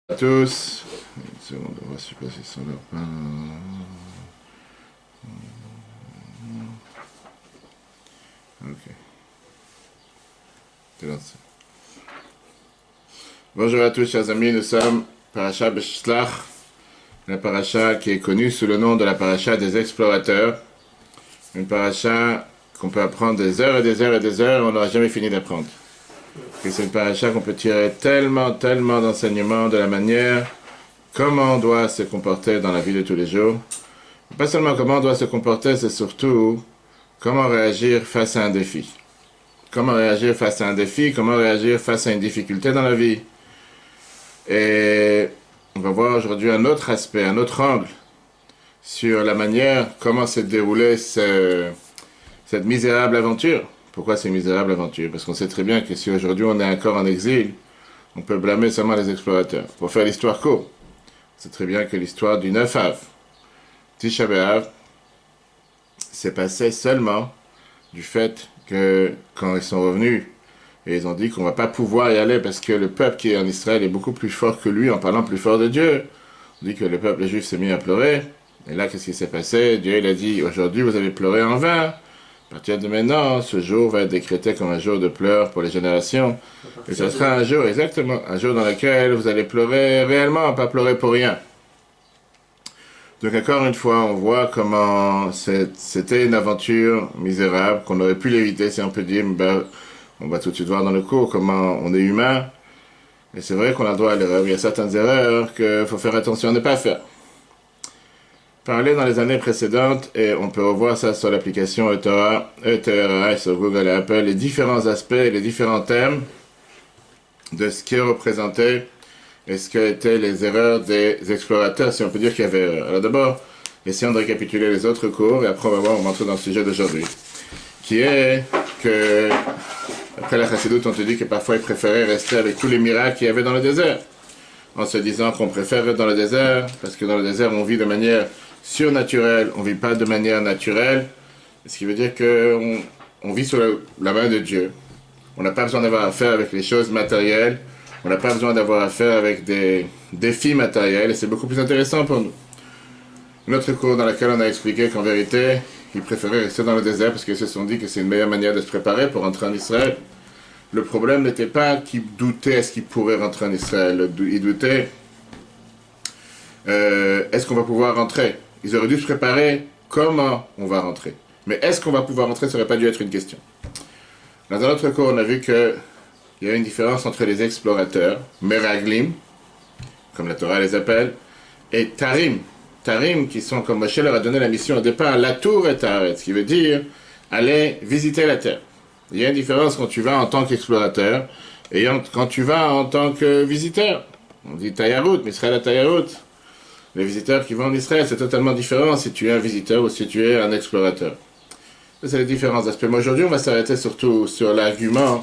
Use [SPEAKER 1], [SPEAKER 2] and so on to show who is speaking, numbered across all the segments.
[SPEAKER 1] À tous. Une seconde, on va se passer sur leur pain. Ok. C'est lancé. Bonjour à tous, chers amis. Nous sommes Parashat Beshlach, la paracha qui est connue sous le nom de la paracha des explorateurs. Une paracha qu'on peut apprendre des heures et des heures et des heures, et on n'aura jamais fini d'apprendre. Et c'est une paracha qu'on peut tirer tellement d'enseignements de la manière comment on doit se comporter dans la vie de tous les jours. Pas seulement comment on doit se comporter, c'est surtout comment réagir face à un défi. Comment réagir face à un défi, comment réagir face à une difficulté dans la vie. Et on va voir aujourd'hui un autre aspect, un autre angle sur la manière, comment s'est déroulée cette misérable aventure. Pourquoi c'est une misérable aventure? Parce qu'on sait très bien que si aujourd'hui on est encore en exil, on peut blâmer seulement les explorateurs. Pour faire l'histoire courte, c'est très bien que l'histoire du 9 Av, Tisha B'Av, s'est passée seulement du fait que quand ils sont revenus et ils ont dit qu'on ne va pas pouvoir y aller parce que le peuple qui est en Israël est beaucoup plus fort que lui en parlant plus fort de Dieu. On dit que le peuple juif s'est mis à pleurer. Et là, qu'est-ce qui s'est passé? Dieu il a dit, aujourd'hui vous avez pleuré en vain. À partir de maintenant, ce jour va être décrété comme un jour de pleurs pour les générations. Et ce sera un jour, exactement, un jour dans lequel vous allez pleurer réellement, pas pleurer pour rien. Donc encore une fois, on voit comment c'était une aventure misérable, qu'on aurait pu l'éviter si on peut dire, ben, on va tout de suite voir dans le cours comment on est humain. Et c'est vrai qu'on a droit à l'erreur. Il y a certaines erreurs qu'il faut faire attention à ne pas faire. Parler dans les années précédentes, et on peut revoir ça sur l'application eTorah et sur Google et Apple, les différents aspects, les différents thèmes de ce qui est représenté et ce qu'étaient les erreurs des explorateurs, si on peut dire qu'il y avait erreur. Alors d'abord, essayons de récapituler les autres cours, et après on va voir, on va entrer dans le sujet d'aujourd'hui, qui est que, après la chassidoute, on te dit que parfois ils préféraient rester avec tous les miracles qu'il y avait dans le désert, en se disant qu'on préfère être dans le désert, parce que dans le désert on vit de manière surnaturelle, on ne vit pas de manière naturelle, ce qui veut dire qu'on vit sous la main de Dieu. On n'a pas besoin d'avoir affaire avec les choses matérielles, on n'a pas besoin d'avoir affaire avec des défis matériels, et c'est beaucoup plus intéressant pour nous. Une autre cours dans laquelle on a expliqué qu'en vérité, ils préféraient rester dans le désert parce qu'ils se sont dit que c'est une meilleure manière de se préparer pour rentrer en Israël. Le problème n'était pas qu'ils doutaient est-ce qu'ils pourraient rentrer en Israël, ils doutaient est-ce qu'on va pouvoir rentrer. Ils auraient dû se préparer comment on va rentrer. Mais est-ce qu'on va pouvoir rentrer, ça n'aurait pas dû être une question. Dans un autre cours, on a vu qu'il y a une différence entre les explorateurs, Meraglim, comme la Torah les appelle, et Tarim. Tarim, qui sont, comme Moshe leur a donné la mission au départ, la tour et Taret, ce qui veut dire aller visiter la terre. Il y a une différence quand tu vas en tant qu'explorateur et quand tu vas en tant que visiteur. On dit Tayarout, mais Israël à Tayarout. Les visiteurs qui vont en Israël, c'est totalement différent si tu es un visiteur ou si tu es un explorateur. Ça, c'est les différents aspects. Mais aujourd'hui, on va s'arrêter surtout sur l'argument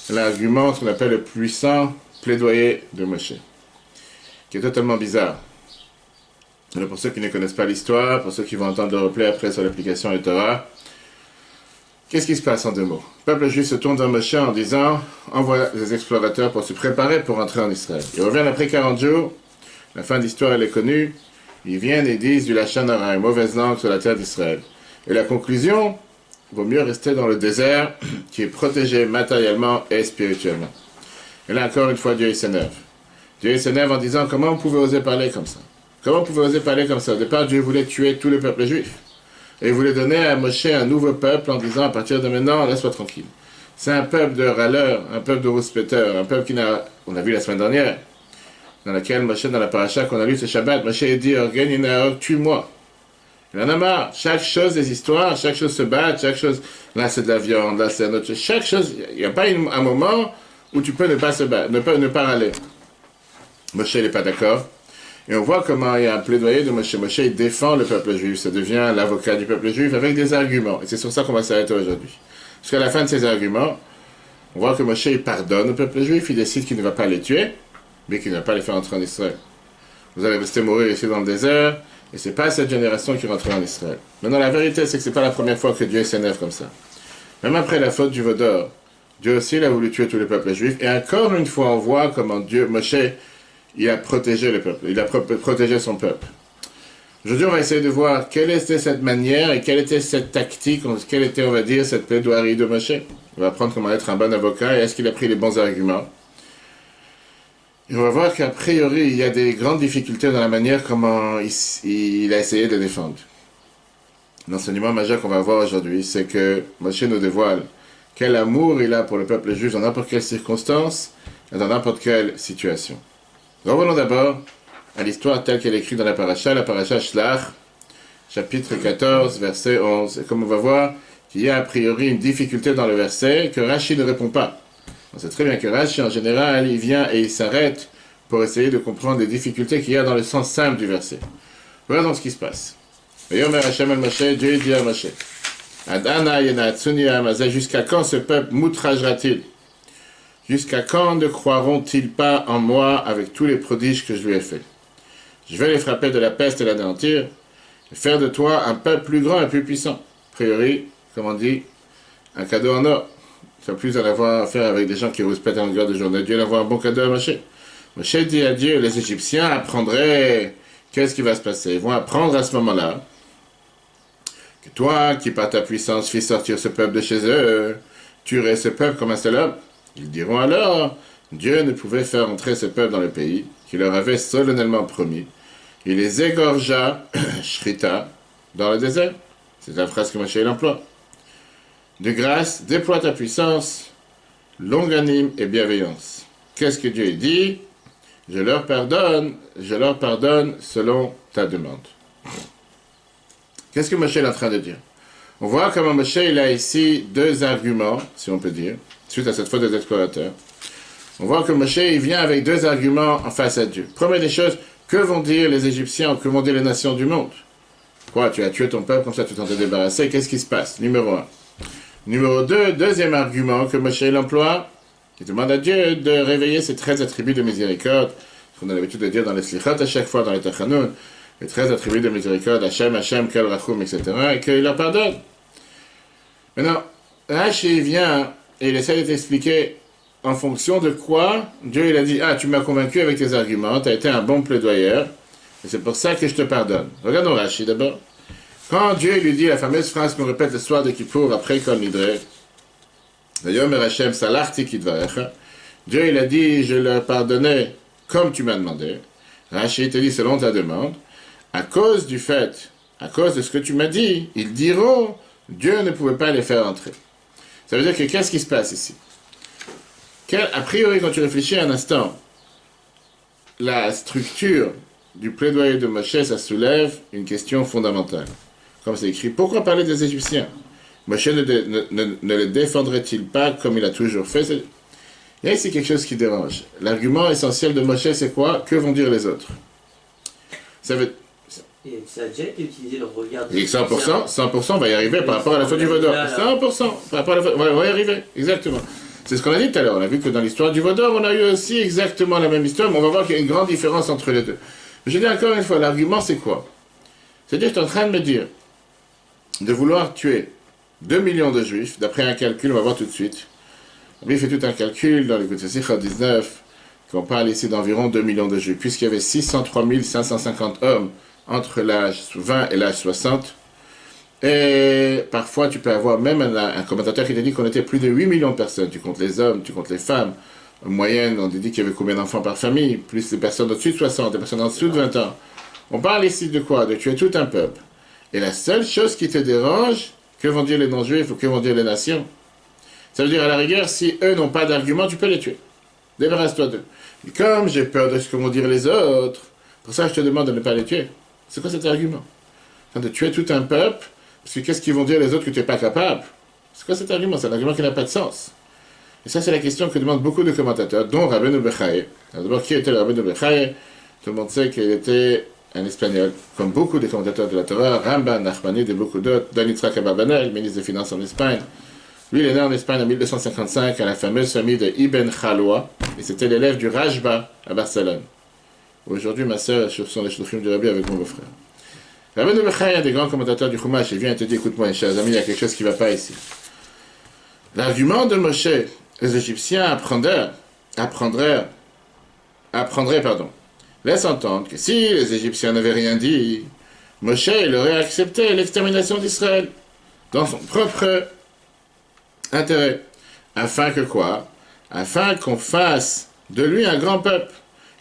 [SPEAKER 1] qu'on appelle le puissant plaidoyer de Moshe, qui est totalement bizarre. Alors pour ceux qui ne connaissent pas l'histoire, pour ceux qui vont entendre le replay après sur l'application eTorah, qu'est-ce qui se passe en deux mots? Le peuple juif se tourne vers Moshe en disant « Envoie les explorateurs pour se préparer pour entrer en Israël. » Ils reviennent après 40 jours, la fin de l'histoire elle est connue, ils viennent et disent du lachon hara, une mauvaise langue sur la terre d'Israël. Et la conclusion, il vaut mieux rester dans le désert qui est protégé matériellement et spirituellement. Et là encore une fois, Dieu s'énerve. Dieu s'énerve en disant « Comment vous pouvez oser parler comme ça? Comment vous pouvez oser parler comme ça? Au départ, Dieu voulait tuer tout le peuple juif. Et il voulait donner à Moshe un nouveau peuple en disant, à partir de maintenant, laisse-moi tranquille. C'est un peuple de râleurs, un peuple de rouspéteurs, un peuple qui n'a... On a vu la semaine dernière, dans laquelle Moshe, dans la paracha qu'on a lu ce Shabbat, Moshe a dit, tue-moi. Il en a marre. Chaque chose, des histoires, chaque chose se bat, chaque chose... Là, c'est de la viande, là, c'est un autre chose. Chaque chose, il n'y a pas un moment où tu peux ne pas se battre, ne pas râler. Moshe n'est pas d'accord. Et on voit comment il y a un plaidoyer de Moshe. Moshe, il défend le peuple juif. Ça devient l'avocat du peuple juif avec des arguments. Et c'est sur ça qu'on va s'arrêter aujourd'hui. Jusqu'à la fin de ces arguments, on voit que Moshe, il pardonne au peuple juif. Il décide qu'il ne va pas les tuer, mais qu'il ne va pas les faire entrer en Israël. Vous allez rester mourir ici dans le désert, et c'est pas cette génération qui rentrera en Israël. Maintenant, la vérité, c'est que c'est pas la première fois que Dieu s'énerve comme ça. Même après la faute du veau d'or, Dieu aussi, il a voulu tuer tous les peuples juifs. Et encore une fois, on voit comment Dieu, Moshe, il a protégé le peuple, il a protégé son peuple. Aujourd'hui, on va essayer de voir quelle était cette manière et quelle était cette tactique, quelle était, on va dire, cette plaidoirie de Moshe. On va apprendre comment être un bon avocat et est-ce qu'il a pris les bons arguments. Et on va voir qu'a priori, il y a des grandes difficultés dans la manière comment il a essayé de défendre. L'enseignement majeur qu'on va voir aujourd'hui, c'est que Moshe nous dévoile quel amour il a pour le peuple juif dans n'importe quelle circonstance et dans n'importe quelle situation. Revenons d'abord à l'histoire telle qu'elle est écrite dans la paracha Shlach, chapitre 14, verset 11. Et comme on va voir qu'il y a a priori une difficulté dans le verset que Rashi ne répond pas. On sait très bien que Rashi, en général, il vient et il s'arrête pour essayer de comprendre les difficultés qu'il y a dans le sens simple du verset. Voilà donc ce qui se passe. Yomer Hashem el Moshe, Dieu dit à Moshe, Adana yenatsuni amaza, jusqu'à quand ce peuple m'outragera-t-il? Jusqu'à quand ne croiront-ils pas en moi avec tous les prodiges que je lui ai faits? Je vais les frapper de la peste et l'anéantir, et faire de toi un peuple plus grand et plus puissant. A priori, comme on dit, un cadeau en or. Ça plus en avoir à faire avec des gens qui respectent un regard de journée. Dieu envoie un bon cadeau à Moshe. Moshe dit à Dieu, les Égyptiens apprendraient, qu'est-ce qui va se passer? Ils vont apprendre à ce moment-là que toi, qui par ta puissance fis sortir ce peuple de chez eux, tuerais ce peuple comme un seul homme. Ils diront alors, Dieu ne pouvait faire entrer ce peuple dans le pays qu'il leur avait solennellement promis. Il les égorgea, shrita, dans le désert. C'est la phrase que Moshe emploie. De grâce, déploie ta puissance, longanime et bienveillance. Qu'est-ce que Dieu dit? Je leur pardonne selon ta demande. Qu'est-ce que Moshe est en train de dire? On voit comment Moshe il a ici deux arguments, si on peut dire, suite à cette faute des explorateurs. On voit que Moshe il vient avec deux arguments en face à Dieu. Première des choses, que vont dire les Égyptiens ou que vont dire les nations du monde? Quoi, tu as tué ton peuple, comme ça tu t'en es débarrassé, qu'est-ce qui se passe? Numéro 1. Numéro 2, deuxième argument que Moshe emploie, il demande à Dieu de réveiller ses 13 attributs de miséricorde, ce qu'on a l'habitude de dire dans les slichot à chaque fois, dans les tachanoun, les 13 attributs de miséricorde, Hachem, Hachem, Kel Rachum, etc., et qu'il leur pardonne. Maintenant, Rashi vient et il essaie de t'expliquer en fonction de quoi Dieu il a dit, ah, tu m'as convaincu avec tes arguments, tu as été un bon plaidoyeur, et c'est pour ça que je te pardonne. Regardons Rashi d'abord. Quand Dieu lui dit la fameuse phrase qu'on répète le soir de Kippour après Kol Nidre, Yomer Hashem salachti kidvarecha, Dieu il a dit, je leur pardonnais comme tu m'as demandé. Rashi te dit selon ta demande, à cause du fait, à cause de ce que tu m'as dit, ils diront, Dieu ne pouvait pas les faire entrer. Ça veut dire que qu'est-ce qui se passe ici? A priori, quand tu réfléchis un instant, la structure du plaidoyer de Moshe, ça soulève une question fondamentale. Comme c'est écrit, pourquoi parler des Égyptiens? Moshe ne les défendrait-il pas comme il a toujours fait? Il y a ici quelque chose qui dérange. L'argument essentiel de Moshe, c'est quoi? Que vont dire les autres? Ça veut...
[SPEAKER 2] Et ça a déjà été utilisé le regard des
[SPEAKER 1] Et 100% va y arriver par rapport à la faute du Vaudor. 100% par rapport à la faute, on va y arriver, exactement. C'est ce qu'on a dit tout à l'heure. On a vu que dans l'histoire du Vaudor, on a eu aussi exactement la même histoire, mais on va voir qu'il y a une grande différence entre les deux. Je dis encore une fois, l'argument c'est quoi? C'est-à-dire que tu es en train de me dire de vouloir tuer 2 millions de juifs, d'après un calcul, on va voir tout de suite. Lui, il fait tout un calcul dans le Sikha 19, qu'on parle ici d'environ 2 millions de juifs, puisqu'il y avait 603 550 hommes entre l'âge 20 et l'âge 60. Et parfois, tu peux avoir même un commentateur qui t'a dit qu'on était plus de 8 millions de personnes. Tu comptes les hommes, tu comptes les femmes. En moyenne, on dit qu'il y avait combien d'enfants par famille, plus les personnes au-dessus de 60, les personnes en dessous de 20 ans. On parle ici de quoi? De tuer tout un peuple. Et la seule chose qui te dérange, que vont dire les non-juifs ou que vont dire les nations? Ça veut dire, à la rigueur, si eux n'ont pas d'argument, tu peux les tuer. Débarrasse-toi d'eux. Mais comme j'ai peur de ce que vont dire les autres, pour ça je te demande de ne pas les tuer. C'est quoi cet argument? De tuer tout un peuple, parce que qu'est-ce qu'ils vont dire les autres que tu n'es pas capable? C'est quoi cet argument? C'est un argument qui n'a pas de sens. Et ça, c'est la question que demandent beaucoup de commentateurs, dont Rabbeinu Bechaye. D'abord, qui était le Rabbeinu Bechaye? Tout le monde sait qu'il était un Espagnol, comme beaucoup de commentateurs de la Torah, Ramban, Nachmanide et beaucoup d'autres, Dan Yitzhak Abarbanel, ministre des Finances en Espagne. Lui, il est né en Espagne en 1255 à la fameuse famille de Ibn Khalwa, et c'était l'élève du Rajba à Barcelone. Aujourd'hui, ma sœur est sur les shluchim du Rabbi avec mon beau-frère. Rabbeinu Bechaye, un des grands commentateurs du Chumash, il vient et te dit, écoute-moi, mes chers amis, il y a quelque chose qui ne va pas ici. L'argument de Moshe, les Égyptiens apprendraient, laisse entendre que si les Égyptiens n'avaient rien dit, Moshe il aurait accepté l'extermination d'Israël dans son propre intérêt. Afin que quoi? Afin qu'on fasse de lui un grand peuple.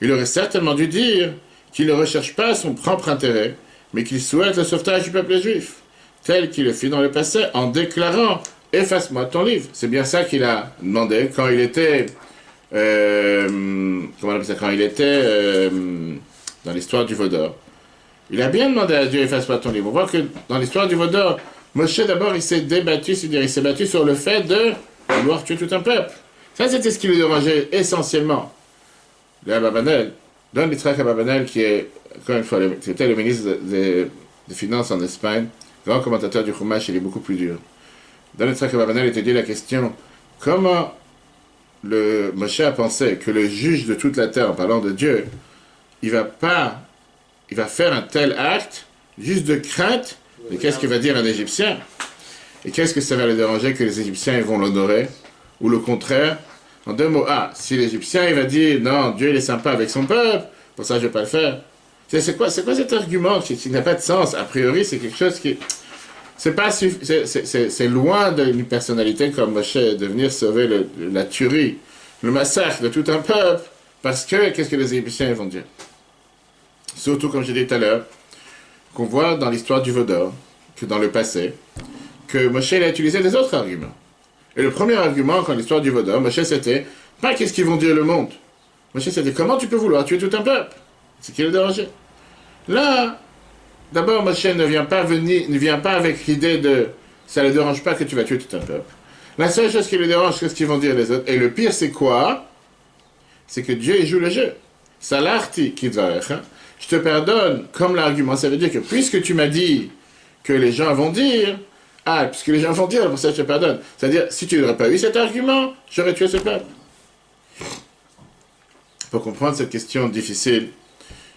[SPEAKER 1] Il aurait certainement dû dire qu'il ne recherche pas son propre intérêt, mais qu'il souhaite le sauvetage du peuple juif, tel qu'il le fit dans le passé en déclarant « Efface-moi ton livre ». C'est bien ça qu'il a demandé quand il était, comment on appelle ça, quand il était dans l'histoire du Vaudor. Il a bien demandé à Dieu « Efface-moi ton livre ». On voit que dans l'histoire du Vaudor, Moshe d'abord il s'est débattu, c'est-à-dire il s'est battu sur le fait de vouloir tuer tout un peuple. Ça c'était ce qui lui dérangeait essentiellement. Le Abarbanel, Don Yitzhak Abarbanel, qui est, encore une fois, c'était le ministre des Finances en Espagne, grand commentateur du Chumash, il est beaucoup plus dur. Don Yitzhak Abarbanel étudiait la question comment le Moshe a pensé que le juge de toute la terre, en parlant de Dieu, il va faire un tel acte juste de crainte de qu'est-ce qu'il va dire un Égyptien et qu'est-ce que ça va le déranger que les Égyptiens ils vont l'honorer ou le contraire. En deux mots, si l'Égyptien il va dire non, Dieu il est sympa avec son peuple, pour ça je ne vais pas le faire. C'est quoi cet argument qui n'a pas de sens? A priori, c'est quelque chose qui. C'est loin d'une personnalité comme Moshe de venir sauver la tuerie, le massacre de tout un peuple, parce que qu'est-ce que les Égyptiens vont dire? Surtout, comme j'ai dit tout à l'heure, qu'on voit dans l'histoire du Vaudor, que dans le passé, que Moshe a utilisé des autres arguments. Et le premier argument, quand l'histoire du Vaudor, Moshe c'était, pas qu'est-ce qu'ils vont dire le monde. Moshe c'était, comment tu peux vouloir tuer tout un peuple? C'est qui le dérangeait. Là, d'abord, Moshe ne vient pas avec l'idée de, ça ne le dérange pas que tu vas tuer tout un peuple. La seule chose qui le dérange, c'est ce qu'ils vont dire les autres. Et le pire, c'est quoi? C'est que Dieu, il joue le jeu. Salarti kidvarecha. Je te pardonne, comme l'argument, ça veut dire que puisque tu m'as dit que les gens vont dire, puisque les gens vont dire, pour ça je te pardonne. C'est-à-dire, si tu n'aurais pas eu cet argument, j'aurais tué ce peuple. Pour comprendre cette question difficile,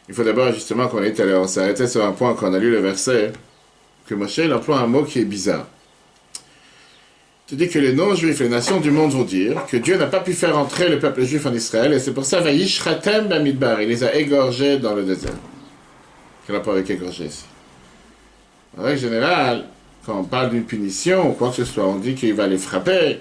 [SPEAKER 1] il faut d'abord justement on s'est arrêté sur un point quand on a lu le verset, que Moshe il emploie un mot qui est bizarre. Il dit que les non-juifs, les nations du monde vont dire que Dieu n'a pas pu faire entrer le peuple juif en Israël, et c'est pour ça, Vayishratem bamidbar, il les a égorgés dans le désert. Quel rapport avec égorger ici? En règle générale, quand on parle d'une punition, ou quoi que ce soit, on dit qu'il va les frapper,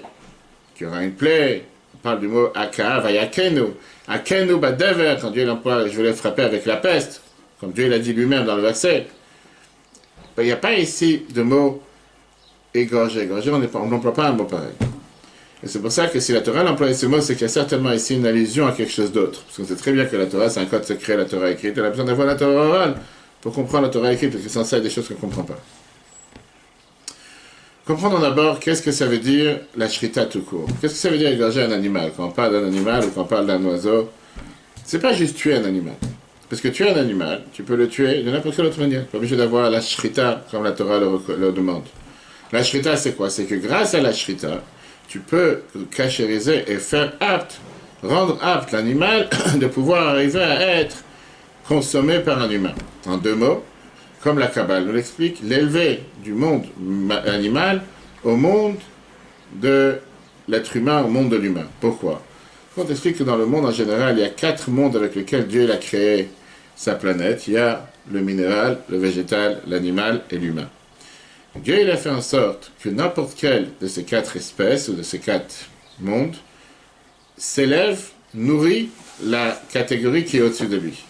[SPEAKER 1] qu'il y aura une plaie. On parle du mot Aka, Vayakenu. Akenu badever, quand Dieu l'emploie, je vais les frapper avec la peste, comme Dieu l'a dit lui-même dans le verset. Il n'y a pas ici de mot égorger. Égorger, on n'emploie pas un mot pareil. Et c'est pour ça que si la Torah emploie ce mot, c'est qu'il y a certainement ici une allusion à quelque chose d'autre. Parce qu'on sait très bien que la Torah, c'est un code secret, la Torah écrite. On a besoin d'avoir la Torah orale pour comprendre la Torah écrite, parce que sans ça, il y a des choses qu'on ne comprend pas. Comprenons d'abord qu'est-ce que ça veut dire la shrita tout court. Qu'est-ce que ça veut dire égorger un animal? Quand on parle d'un animal ou quand on parle d'un oiseau, c'est pas juste tuer un animal. Parce que tuer un animal, tu peux le tuer de n'importe quelle autre manière. Pas obligé d'avoir la shrita comme la Torah le demande. La shrita, c'est quoi? C'est que grâce à la shrita, tu peux cachériser et faire apte, rendre apte l'animal de pouvoir arriver à être consommé par un humain. En deux mots, comme la Kabbale nous l'explique, l'élever du monde animal au monde de l'être humain, au monde de l'humain. Pourquoi? On explique que dans le monde en général, il y a 4 mondes avec lesquels Dieu a créé sa planète. Il y a le minéral, le végétal, l'animal et l'humain. Dieu il a fait en sorte que n'importe quelle de ces 4 espèces ou de ces 4 mondes s'élève, nourrit la catégorie qui est au-dessus de lui.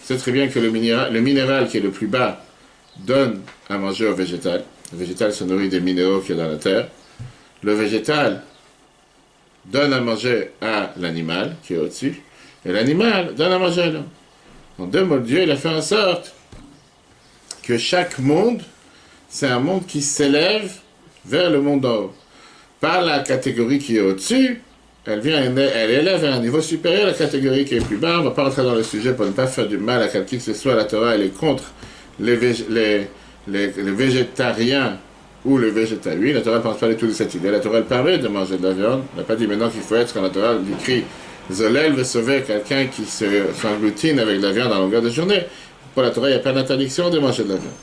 [SPEAKER 1] C'est très bien que le minéral qui est le plus bas donne à manger au végétal. Le végétal se nourrit des minéraux qu'il y a dans la terre. Le végétal donne à manger à l'animal qui est au-dessus. Et l'animal donne à manger à l'homme. En deux mots, Dieu il a fait en sorte que chaque monde, c'est un monde qui s'élève vers le monde d'en haut. Par la catégorie qui est au-dessus, elle élève à un niveau supérieur la catégorie qui est plus bas. On ne va pas rentrer dans le sujet pour ne pas faire du mal à quelqu'un que ce soit. La Torah, elle est contre les végétariens ou les végétariens. La Torah ne pense pas du tout de cette idée. La Torah, elle permet de manger de la viande. Elle n'a pas dit maintenant qu'il faut être, quand la Torah écrit Zolel veut sauver quelqu'un qui s'engloutine avec de la viande en longueur de journée. Pour la Torah, il n'y a pas d'interdiction de manger de la viande.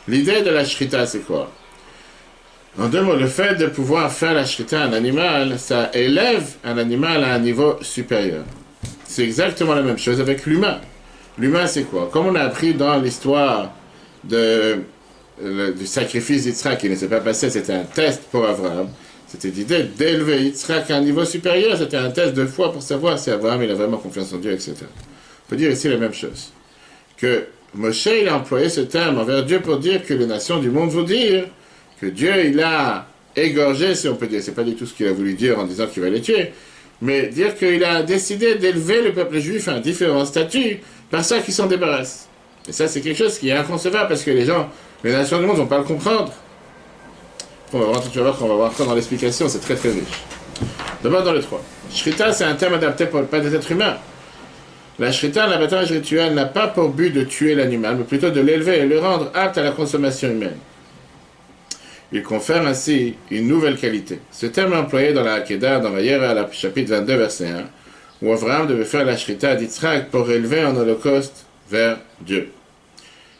[SPEAKER 1] L'idée de la shrita, c'est quoi? En deux mots, le fait de pouvoir faire la shrita à un animal, ça élève un animal à un niveau supérieur. C'est exactement la même chose avec l'humain. L'humain, c'est quoi? Comme on a appris dans l'histoire du sacrifice d'Yitzhak qui ne s'est pas passé, c'était un test pour Abraham. C'était l'idée d'élever Yitzhak à un niveau supérieur. C'était un test de foi pour savoir si Abraham il a vraiment confiance en Dieu, etc. On peut dire ici la même chose. Que Moshe, il a employé ce terme envers Dieu pour dire que les nations du monde vont dire que Dieu, il a égorgé, si on peut dire. C'est pas du tout ce qu'il a voulu dire en disant qu'il va les tuer, mais dire qu'il a décidé d'élever le peuple juif à un différent statut par ça qu'il s'en débarrasse. Et ça, c'est quelque chose qui est inconcevable parce que les nations du monde ne vont pas le comprendre. Tu vas voir qu'on va voir ça dans l'explication, c'est très très riche. D'abord dans le 3. Shrita, c'est un terme adapté pour pas des êtres humains. La shrita, l'abattage rituel, n'a pas pour but de tuer l'animal, mais plutôt de l'élever et le rendre apte à la consommation humaine. Il confère ainsi une nouvelle qualité. Ce terme est employé dans la Hakeda, dans Vayera, chapitre 22, verset 1, où Abraham devait faire la shrita d'Yitzhak pour élever en holocauste vers Dieu.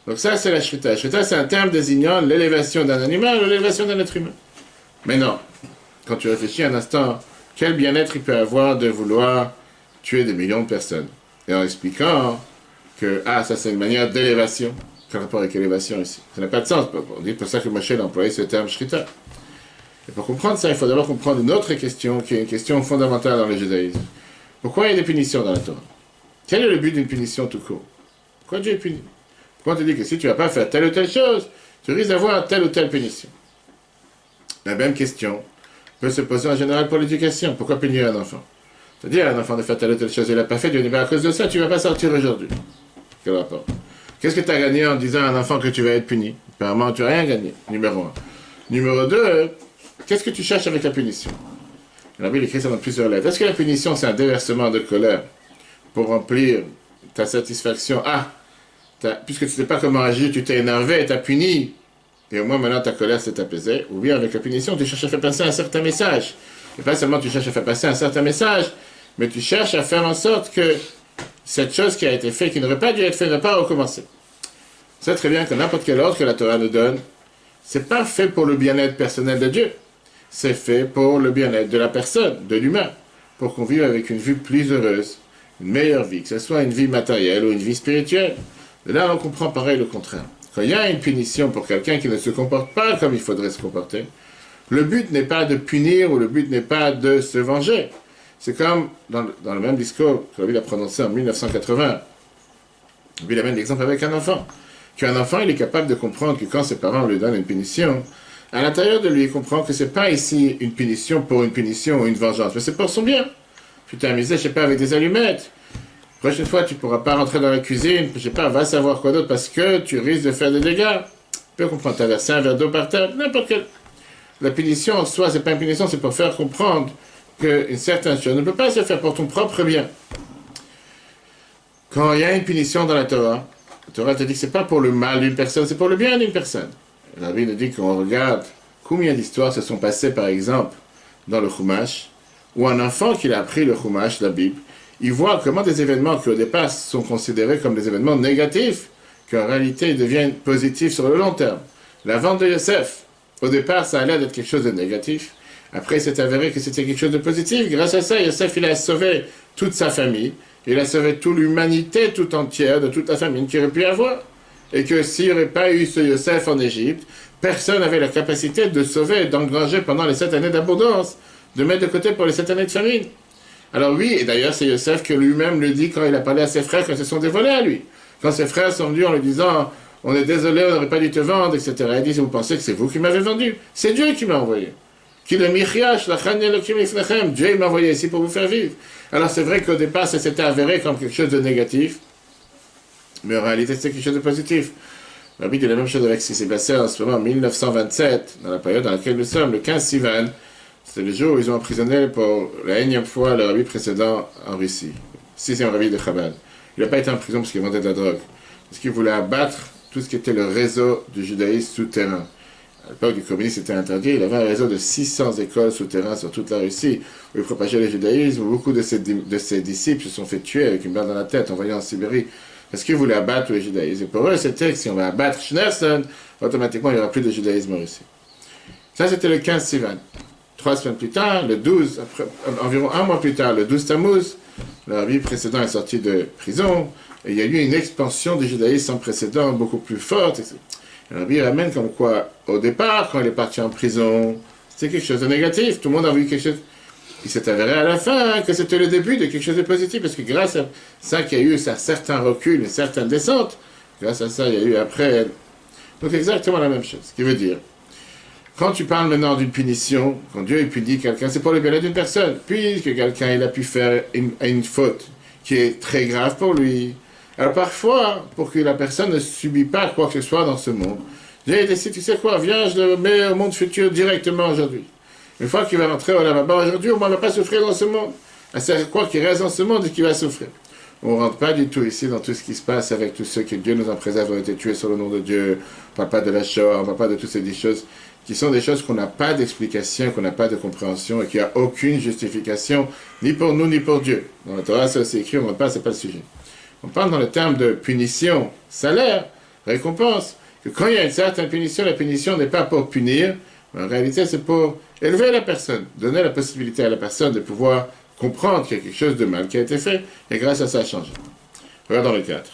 [SPEAKER 1] Donc ça, c'est la shrita. La shrita, c'est un terme désignant l'élévation d'un animal ou l'élévation d'un être humain. Mais non, quand tu réfléchis un instant, quel bien-être il peut avoir de vouloir tuer des millions de personnes? Et en expliquant que, ça c'est une manière d'élévation. Quel rapport avec élévation ici? Ça n'a pas de sens. On dit pour ça que Moshe a employé ce terme shrita. Et pour comprendre ça, il faut d'abord comprendre une autre question, qui est une question fondamentale dans le judaïsme. Pourquoi il y a des punitions dans la Torah? Quel est le but d'une punition tout court? Pourquoi Dieu est puni? Pourquoi on te dit que si tu ne vas pas faire telle ou telle chose, tu risques d'avoir telle ou telle punition? La même question peut se poser en général pour l'éducation. Pourquoi punir un enfant? C'est-à-dire, un enfant de faire telle ou telle chose, il n'a pas fait, Dieu dit, à cause de ça, tu ne vas pas sortir aujourd'hui. Quel rapport? Qu'est-ce que tu as gagné en disant à un enfant que tu vas être puni? Apparemment, tu n'as rien gagné, numéro 1. Numéro 2, qu'est-ce que tu cherches avec la punition? La Bible écrit ça dans plusieurs lettres. Est-ce que la punition, c'est un déversement de colère pour remplir ta satisfaction? Puisque tu ne sais pas comment agir, tu t'es énervé, tu as puni, et au moins maintenant ta colère s'est apaisée. Ou bien avec la punition, tu cherches à faire passer un certain message. Et pas seulement tu cherches à faire passer un certain message, mais tu cherches à faire en sorte que cette chose qui a été faite, qui n'aurait pas dû être faite, ne va pas recommencer. C'est très bien que n'importe quel ordre que la Torah nous donne, c'est pas fait pour le bien-être personnel de Dieu. C'est fait pour le bien-être de la personne, de l'humain, pour qu'on vive avec une vie plus heureuse, une meilleure vie, que ce soit une vie matérielle ou une vie spirituelle. De là, on comprend pareil le contraire. Quand il y a une punition pour quelqu'un qui ne se comporte pas comme il faudrait se comporter, le but n'est pas de punir ou le but n'est pas de se venger. C'est comme dans le même discours que la Bible a prononcé en 1980. La Bible amène l'exemple avec un enfant. Qu'un enfant, il est capable de comprendre que quand ses parents lui donnent une punition, à l'intérieur de lui, il comprend que ce n'est pas ici une punition pour une punition ou une vengeance, mais c'est pour son bien. Tu t'es amusé, je sais pas, avec des allumettes. La prochaine fois, tu ne pourras pas rentrer dans la cuisine, je sais pas, va savoir quoi d'autre, parce que tu risques de faire des dégâts. Tu peux comprendre, tu as versé un verre d'eau par terre, n'importe quel. La punition en soi, ce n'est pas une punition, c'est pour faire comprendre qu'une certaine chose ne peut pas se faire pour ton propre bien. Quand il y a une punition dans la Torah te dit que ce n'est pas pour le mal d'une personne, c'est pour le bien d'une personne. La Bible nous dit qu'on regarde combien d'histoires se sont passées, par exemple, dans le Chumash, où un enfant qui a appris le Chumash, la Bible, il voit comment des événements qui au départ sont considérés comme des événements négatifs, qu'en réalité ils deviennent positifs sur le long terme. La vente de Yosef, au départ ça a l'air d'être quelque chose de négatif, après il s'est avéré que c'était quelque chose de positif. Grâce à ça, Yosef il a sauvé toute sa famille, il a sauvé toute l'humanité tout entière, de toute la famine qu'il aurait pu avoir. Et que s'il n'y aurait pas eu ce Yosef en Égypte, personne n'avait la capacité de sauver, d'engranger pendant les 7 années d'abondance, de mettre de côté pour les 7 années de famine. Alors oui, et d'ailleurs c'est Yosef que lui-même le dit quand il a parlé à ses frères quand ils se sont dévoilés à lui. Quand ses frères sont venus en lui disant « On est désolé, on n'aurait pas dû te vendre, etc. » Il dit « Vous pensez que c'est vous qui m'avez vendu? C'est Dieu qui m'a envoyé. » Dieu m'a envoyé ici pour vous faire vivre. Alors c'est vrai qu'au départ ça s'était avéré comme quelque chose de négatif, mais en réalité c'est quelque chose de positif. La Bible dit la même chose avec ce qui s'est passé en ce moment en 1927, dans la période dans laquelle nous sommes, le 15 Sivan. C'est le jour où ils ont emprisonné pour la énième fois le rabbi précédent en Russie, 6e rabbi de Chabad. Il n'a pas été en prison parce qu'il vendait de la drogue, parce qu'il voulait abattre tout ce qui était le réseau du judaïsme souterrain. À l'époque du communisme, c'était interdit. Il avait un réseau de 600 écoles souterraines sur toute la Russie où il propageait le judaïsme, où beaucoup de ses disciples se sont fait tuer avec une balle dans la tête, envoyés en Sibérie, parce qu'ils voulaient abattre le judaïsme. Et pour eux, c'était que si on va abattre Schneerson, automatiquement, il n'y aura plus de judaïsme en Russie. Ça, c'était le 15 Sivan. 3 semaines plus tard, le 12, environ un mois plus tard, le 12 Tammuz, Le rabbi précédent est sorti de prison, et il y a eu une expansion du judaïsme sans précédent, beaucoup plus forte. Le rabbi ramène comme quoi, au départ, quand il est parti en prison, c'était quelque chose de négatif, tout le monde a vu quelque chose. Il s'est avéré à la fin que c'était le début de quelque chose de positif, parce que grâce à ça qu'il y a eu un certain recul, une certaine descente, grâce à ça, il y a eu après. Donc exactement la même chose. Ce qui veut dire, quand tu parles maintenant d'une punition, quand Dieu punit quelqu'un, c'est pour le bien-être d'une personne. Puisque quelqu'un il a pu faire une faute qui est très grave pour lui. Alors parfois, pour que la personne ne subit pas quoi que ce soit dans ce monde, Dieu décide, tu sais quoi, viens, je le mets au monde futur directement aujourd'hui. Une fois qu'il va rentrer au lavabo aujourd'hui, au moins il ne va pas souffrir dans ce monde. C'est quoi qu'il reste dans ce monde et qu'il va souffrir. On ne rentre pas du tout ici dans tout ce qui se passe avec tous ceux que Dieu nous en préserve ont été tués sur le nom de Dieu. On ne parle pas de la Shoah, on ne parle pas de toutes ces choses qui sont des choses qu'on n'a pas d'explication, qu'on n'a pas de compréhension et qui n'a aucune justification, ni pour nous, ni pour Dieu. Dans la Torah, c'est aussi écrit, on ne parle pas, ce n'est pas le sujet. On parle dans le terme de punition, salaire, récompense, que quand il y a une certaine punition, la punition n'est pas pour punir, mais en réalité c'est pour élever la personne, donner la possibilité à la personne de pouvoir comprendre qu'il y a quelque chose de mal qui a été fait, et grâce à ça, a changé. Regardons le 4.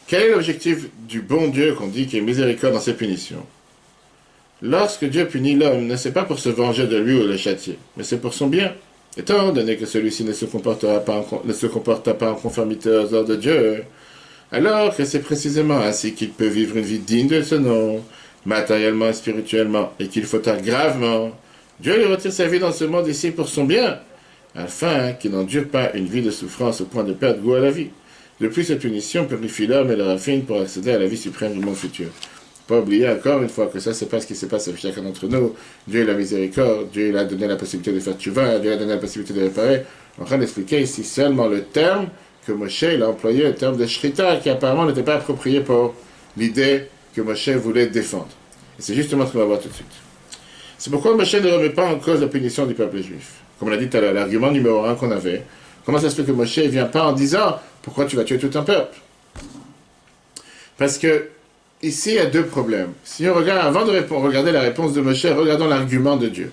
[SPEAKER 1] Quel est l'objectif du bon Dieu qu'on dit qui est miséricorde dans ses punitions? Lorsque Dieu punit l'homme, ne c'est pas pour se venger de lui ou le châtier, mais c'est pour son bien. Étant donné que celui-ci ne se comporta pas en conformité aux ordres de Dieu, alors que c'est précisément ainsi qu'il peut vivre une vie digne de ce nom, matériellement et spirituellement, et qu'il faut gravement, Dieu lui retire sa vie dans ce monde ici pour son bien, afin qu'il n'endure pas une vie de souffrance au point de perdre goût à la vie. Depuis cette punition, purifie l'homme et le raffine pour accéder à la vie suprême du monde futur. Pas oublier encore une fois que ça, c'est pas ce qui se passe avec chacun d'entre nous. Dieu est la miséricorde, Dieu il a donné la possibilité de faire tchouva, Dieu a donné la possibilité de réparer. On est en train d'expliquer ici seulement le terme que Moshe il a employé, le terme de shrita, qui apparemment n'était pas approprié pour l'idée que Moshe voulait défendre. Et c'est justement ce qu'on va voir tout de suite. C'est pourquoi Moshe ne remet pas en cause la punition du peuple juif. Comme on l'a dit tout à l'heure, l'argument numéro 1 qu'on avait, comment ça se fait que Moshe ne vient pas en disant pourquoi tu vas tuer tout un peuple? Parce que ici, il y a deux problèmes. Si on regarde, avant de regarder la réponse de Moshe, regardons l'argument de Dieu.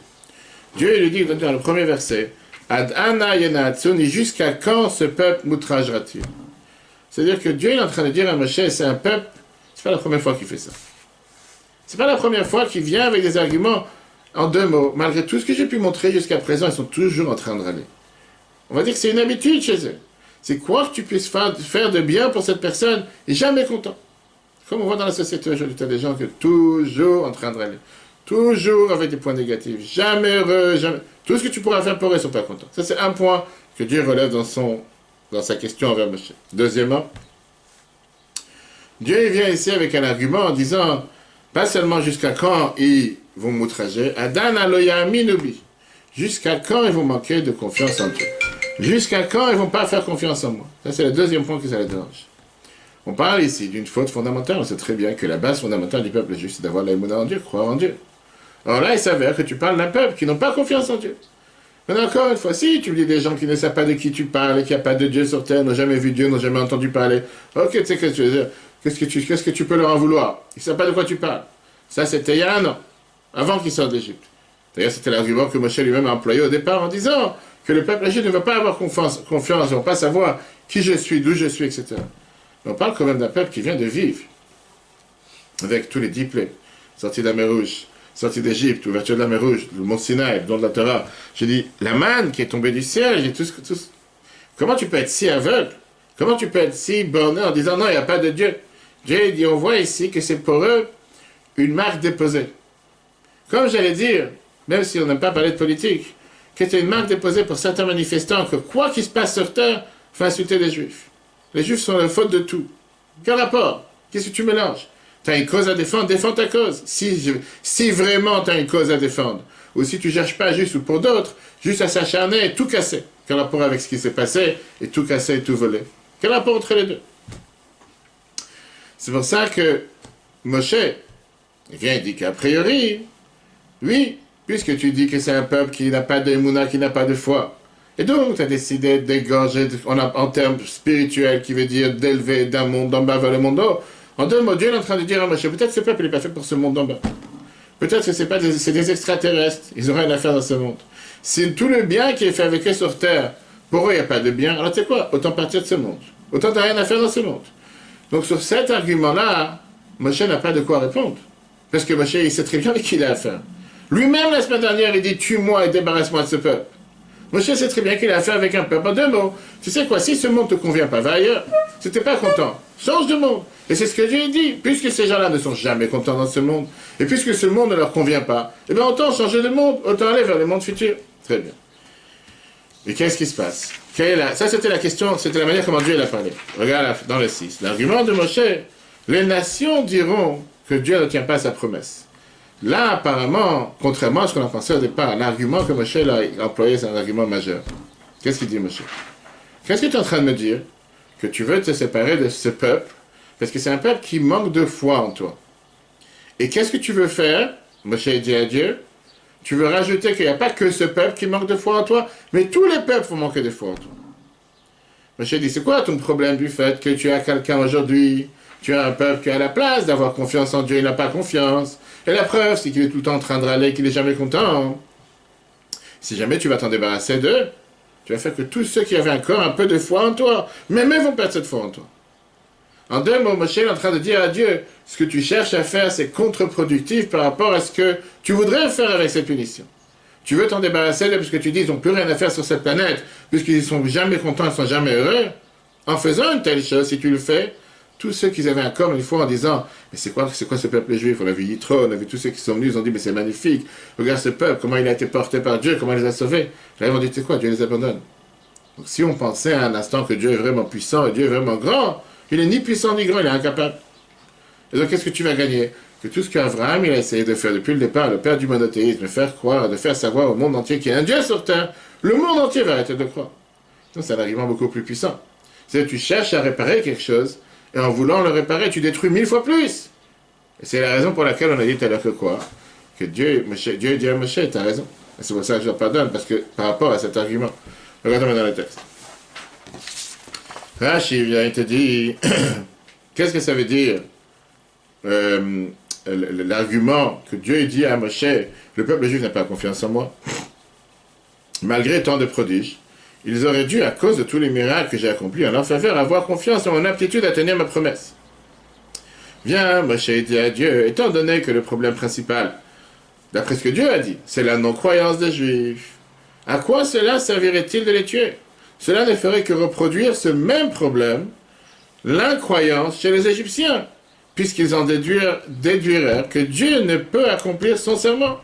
[SPEAKER 1] Dieu il lui dit dans le premier verset, Ad ana yenatsuni, jusqu'à quand ce peuple m'outragera-t-il? C'est-à-dire que Dieu est en train de dire à Moshe, c'est un peuple, c'est pas la première fois qu'il fait ça. C'est pas la première fois qu'il vient avec des arguments en deux mots. Malgré tout ce que j'ai pu montrer jusqu'à présent, ils sont toujours en train de râler. On va dire que c'est une habitude chez eux. C'est quoi que tu puisses faire de bien pour cette personne et jamais content. Comme on voit dans la société aujourd'hui, tu as des gens qui sont toujours en train de râler. Toujours avec des points négatifs. Jamais heureux, jamais... Tout ce que tu pourras faire pour eux, ils ne sont pas contents. Ça, c'est un point que Dieu relève dans sa question envers Moshe. Deuxièmement, Dieu il vient ici avec un argument en disant, pas seulement jusqu'à quand ils vont m'outrager, Adan aloya minubi. Jusqu'à quand ils vont manquer de confiance en Dieu. Jusqu'à quand ils ne vont pas faire confiance en moi. Ça, c'est le deuxième point que ça les dérange. On parle ici d'une faute fondamentale. On sait très bien que la base fondamentale du peuple juif, c'est d'avoir l'aïmouna en Dieu, croire en Dieu. Alors là, il s'avère que tu parles d'un peuple qui n'ont pas confiance en Dieu. Mais encore une fois, si tu me dis des gens qui ne savent pas de qui tu parles, et qu'il n'y a pas de Dieu sur terre, n'ont jamais vu Dieu, n'ont jamais entendu parler, ok, tu sais ce que tu veux dire. Qu'est-ce que tu peux leur en vouloir? Ils ne savent pas de quoi tu parles. Ça, c'était il y a un an, avant qu'ils sortent d'Égypte. D'ailleurs, c'était l'argument que Moshe lui-même a employé au départ en disant que le peuple juif ne va pas avoir confiance, ils ne vont pas savoir qui je suis, d'où je suis, etc. Mais on parle quand même d'un peuple qui vient de vivre, avec tous les 10 plaies, sorti de la mer Rouge, sorti d'Égypte, ouverture de la mer Rouge, le mont Sinaï, le don de la Torah. J'ai dit, la manne qui est tombée du ciel, j'ai tout. Comment tu peux être si aveugle? Comment tu peux être si borné en disant non, il n'y a pas de Dieu? Dieu dit, on voit ici que c'est pour eux une marque déposée. Comme j'allais dire, même si on n'aime pas parler de politique, que c'est une marque déposée pour certains manifestants que quoi qu'il se passe sur terre, faut insulter les Juifs. Les Juifs sont la faute de tout. Quel rapport? Qu'est-ce que tu mélanges? Tu as une cause à défendre, défends ta cause. Si vraiment tu as une cause à défendre, ou si tu ne cherches pas juste ou pour d'autres, juste à s'acharner et tout casser. Quel rapport avec ce qui s'est passé, et tout casser et tout voler? Quel rapport entre les deux? C'est pour ça que Moshe vient et dit qu'a priori, oui, puisque tu dis que c'est un peuple qui n'a pas d'émouna, qui n'a pas de foi, et donc tu as décidé d'égorger en termes spirituels, qui veut dire d'élever d'un monde d'en bas vers le monde d'en haut. En deux mots, Dieu est en train de dire à Moshe, peut-être ce peuple n'est pas fait pour ce monde d'en bas. Peut-être que c'est des extraterrestres, ils n'ont rien à faire dans ce monde. Si tout le bien qui est fait avec eux sur terre, pour eux, il n'y a pas de bien, alors tu sais quoi? Autant partir de ce monde. Autant t'as rien à faire dans ce monde. Donc sur cet argument-là, Moshe n'a pas de quoi répondre. Parce que Moshe, il sait très bien avec qui il a affaire. Lui-même, la semaine dernière, il dit, tue-moi et débarrasse-moi de ce peuple. Moshe sait très bien qu'il a affaire avec un peuple. En deux mots, tu sais quoi, si ce monde ne te convient pas, va ailleurs. Si tu n'es pas content, change de monde. Et c'est ce que Dieu dit. Puisque ces gens-là ne sont jamais contents dans ce monde, et puisque ce monde ne leur convient pas, eh bien autant changer de monde, autant aller vers le monde futur. Très bien. Et qu'est-ce qui se passe? Ça, c'était la question, c'était la manière comment Dieu l'a parlé. Regarde dans le 6. L'argument de Moshe, les nations diront que Dieu ne tient pas sa promesse. Là, apparemment, contrairement à ce qu'on a pensé au départ, l'argument que Moshe a employé, c'est un argument majeur. Qu'est-ce qu'il dit, Moshe? Qu'est-ce que tu es en train de me dire? Que tu veux te séparer de ce peuple, parce que c'est un peuple qui manque de foi en toi. Et qu'est-ce que tu veux faire? Moshe dit à Dieu, tu veux rajouter qu'il n'y a pas que ce peuple qui manque de foi en toi, mais tous les peuples vont manquer de foi en toi. Moshe dit, c'est quoi ton problème du fait que tu as quelqu'un aujourd'hui, tu as un peuple qui a la place d'avoir confiance en Dieu, il n'a pas confiance. Et la preuve, c'est qu'il est tout le temps en train de râler, qu'il n'est jamais content. Si jamais tu vas t'en débarrasser d'eux, tu vas faire que tous ceux qui avaient encore un peu de foi en toi, même eux vont perdre cette foi en toi. En deux mots, Moshe est en train de dire à Dieu, ce que tu cherches à faire, c'est contre-productif par rapport à ce que tu voudrais faire avec cette punition. Tu veux t'en débarrasser d'eux parce que tu dis, ils n'ont plus rien à faire sur cette planète, puisqu'ils ne sont jamais contents, ils ne sont jamais heureux. En faisant une telle chose, si tu le fais, tous ceux qui avaient un corps une fois en disant, mais c'est quoi ce peuple juif? On a vu Yitro, on a vu tous ceux qui sont venus, ils ont dit, mais c'est magnifique, regarde ce peuple, comment il a été porté par Dieu, comment il les a sauvés. Là, ils vont dire, c'est quoi, Dieu les abandonne. Donc si on pensait à un instant que Dieu est vraiment puissant et Dieu est vraiment grand, il n'est ni puissant ni grand, il est incapable. Et donc qu'est-ce que tu vas gagner? Que tout ce qu'Abraham il a essayé de faire depuis le départ, le père du monothéisme, de faire croire, de faire savoir au monde entier qu'il y a un Dieu sur terre, le monde entier va arrêter de croire. Donc c'est un argument beaucoup plus puissant. C'est que tu cherches à réparer quelque chose, et en voulant le réparer, tu détruis 1000 fois plus. Et c'est la raison pour laquelle on a dit tout à l'heure que quoi? Que Dieu dit à Moshe, t'as raison. Et c'est pour ça que je leur pardonne, parce que par rapport à cet argument. Regardons dans le texte. Rashi vient et te dit, qu'est-ce que ça veut dire l'argument que Dieu dit à Moshe, le peuple juif n'a pas confiance en moi, malgré tant de prodiges. Ils auraient dû, à cause de tous les miracles que j'ai accomplis en leur faveur, avoir confiance en mon aptitude à tenir ma promesse. Viens, Moshe dit à Dieu, étant donné que le problème principal, d'après ce que Dieu a dit, c'est la non-croyance des Juifs, à quoi cela servirait-il de les tuer? Cela ne ferait que reproduire ce même problème, l'incroyance chez les Égyptiens, puisqu'ils en déduiraient que Dieu ne peut accomplir son serment.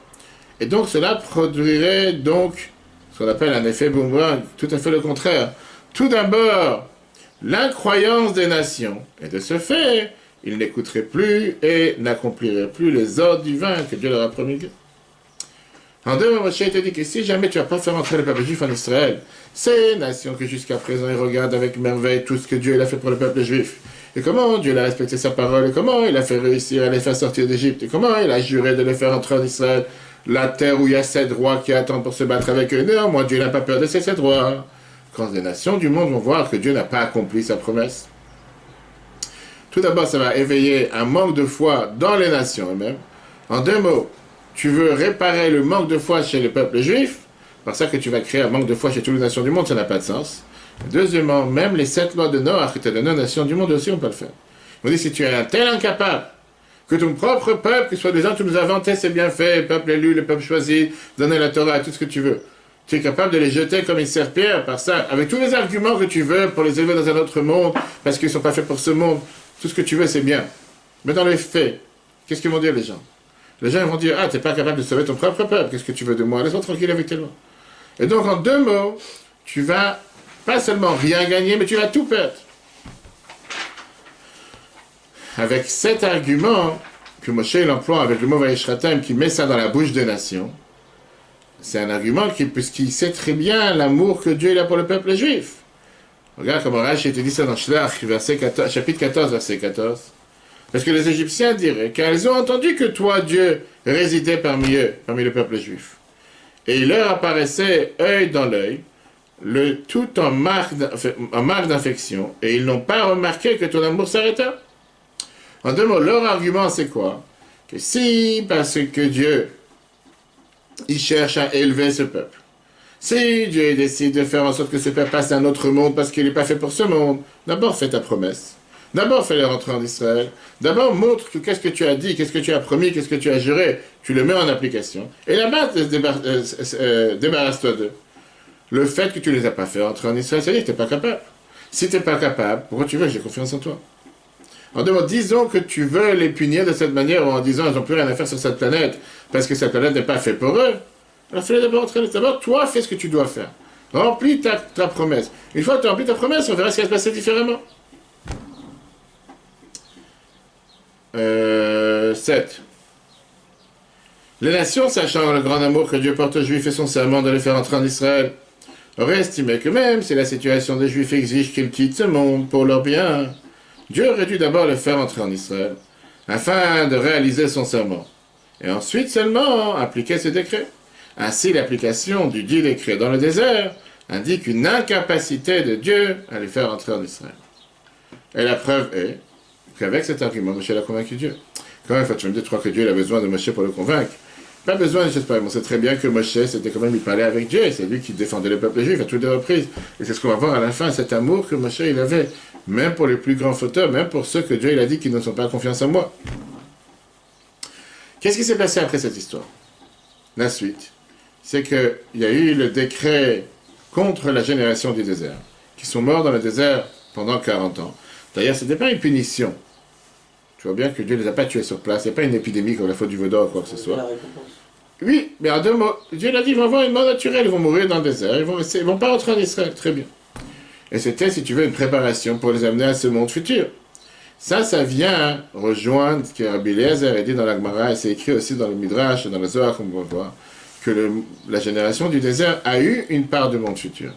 [SPEAKER 1] Et donc cela produirait donc ce qu'on appelle un effet boomerang, tout à fait le contraire. Tout d'abord, l'incroyance des nations, et de ce fait, ils n'écouteraient plus et n'accompliraient plus les ordres divins que Dieu leur a promulgués. En deux mots, Moshe te dit que si jamais tu n'as pas fait rentrer le peuple juif en Israël, ces nations que jusqu'à présent ils regardent avec merveille tout ce que Dieu a fait pour le peuple juif, et comment Dieu a respecté sa parole, et comment il a fait réussir à les faire sortir d'Égypte, et comment il a juré de les faire entrer en Israël, la terre où il y a 7 rois qui attendent pour se battre avec eux. Néanmoins, Dieu n'a pas peur de ces 7 rois. Quand les nations du monde vont voir que Dieu n'a pas accompli sa promesse, tout d'abord, ça va éveiller un manque de foi dans les nations elles-mêmes. En deux mots, tu veux réparer le manque de foi chez le peuple juif, par ça que tu vas créer un manque de foi chez toutes les nations du monde, ça n'a pas de sens. Deuxièmement, même les 7 lois de Noach qui étaient données aux nations du monde aussi, on peut le faire. On dit, si tu es un tel incapable, que ton propre peuple, que soit-disant tu nous as vanté ses bienfaits, le peuple élu, le peuple choisi, donner la Torah, tout ce que tu veux, tu es capable de les jeter comme une serpillère par ça, avec tous les arguments que tu veux pour les élever dans un autre monde, parce qu'ils ne sont pas faits pour ce monde, tout ce que tu veux c'est bien. Mais dans les faits, qu'est-ce qu'ils vont dire les gens? Les gens vont dire, ah, tu n'es pas capable de sauver ton propre peuple, qu'est-ce que tu veux de moi? Laisse-moi tranquille avec tes lois. Et donc en deux mots, tu vas pas seulement rien gagner, mais tu vas tout perdre. Avec cet argument que Moshe l'emploie avec le mot Vaishratam, qui met ça dans la bouche des nations, c'est un argument puisqu'il sait très bien l'amour que Dieu a pour le peuple juif. Regarde comment Rashi te dit ça dans Shlach, chapitre 14, verset 14. Parce que les Égyptiens diraient qu'elles ont entendu que toi, Dieu, résidais parmi eux, parmi le peuple juif. Et il leur apparaissait œil dans l'œil, le tout en marque d'infection, et ils n'ont pas remarqué que ton amour s'arrêta. En deux mots, leur argument c'est quoi? Que si, parce que Dieu, il cherche à élever ce peuple, Si Dieu décide de faire en sorte que ce peuple passe d'un autre monde parce qu'il n'est pas fait pour ce monde, d'abord fais ta promesse. D'abord fais-le rentrer en Israël. D'abord montre que qu'est-ce que tu as dit, qu'est-ce que tu as promis, qu'est-ce que tu as juré. Tu le mets en application. Et là-bas, débarrasse-toi d'eux. Le fait que tu ne les as pas fait rentrer en Israël, ça veut dire que tu n'es pas capable. Si tu n'es pas capable, pourquoi tu veux que j'ai confiance en toi? En deux mots, disons que tu veux les punir de cette manière ou en disant qu'ils n'ont plus rien à faire sur cette planète parce que cette planète n'est pas faite pour eux. Alors fais-les d'abord rentrer. D'abord, toi, fais ce que tu dois faire. Remplis ta promesse. Une fois que tu as rempli ta promesse, on verra ce qui va se passer différemment. 7. Les nations, sachant le grand amour que Dieu porte aux Juifs et son serment de les faire entrer en Israël, auraient estimé que même si la situation des Juifs exige qu'ils quittent ce monde pour leur bien, Dieu aurait dû d'abord les faire entrer en Israël, afin de réaliser son serment, et ensuite seulement appliquer ses décrets. Ainsi, l'application du dit décret dans le désert indique une incapacité de Dieu à les faire entrer en Israël. Et la preuve est qu'avec cet argument, Moshe l'a convaincu Dieu. Quand même, tu me dis, tu crois que Dieu a besoin de Moshe pour le convaincre? Pas besoin, je sais pas, on sait très bien que Moshe, c'était quand même, il parlait avec Dieu, et c'est lui qui défendait le peuple juif à toutes les reprises. Et c'est ce qu'on va voir à la fin, cet amour que Moshe, il avait, même pour les plus grands fauteurs, même pour ceux que Dieu, il a dit qu'ils ne sont pas confiance en moi. Qu'est-ce qui s'est passé après cette histoire? La suite, c'est qu'il y a eu le décret contre la génération du désert, qui sont morts dans le désert pendant 40 ans. D'ailleurs, ce n'était pas une punition. Tu vois bien que Dieu ne les a pas tués sur place. Il n'y a pas une épidémie comme la faute du veau d'or ou quoi que ce soit. Oui, mais en deux mots, Dieu l'a dit, ils vont avoir une mort naturelle, ils vont mourir dans le désert, ils vont pas rentrer en Israël. Très bien. Et c'était, si tu veux, une préparation pour les amener à ce monde futur. Ça vient rejoindre ce que Rabbi Eliezer a dit dans la Gemara, et c'est écrit aussi dans le Midrash, dans le Zohar, comme on va voir, que la génération du désert a eu une part du monde futur.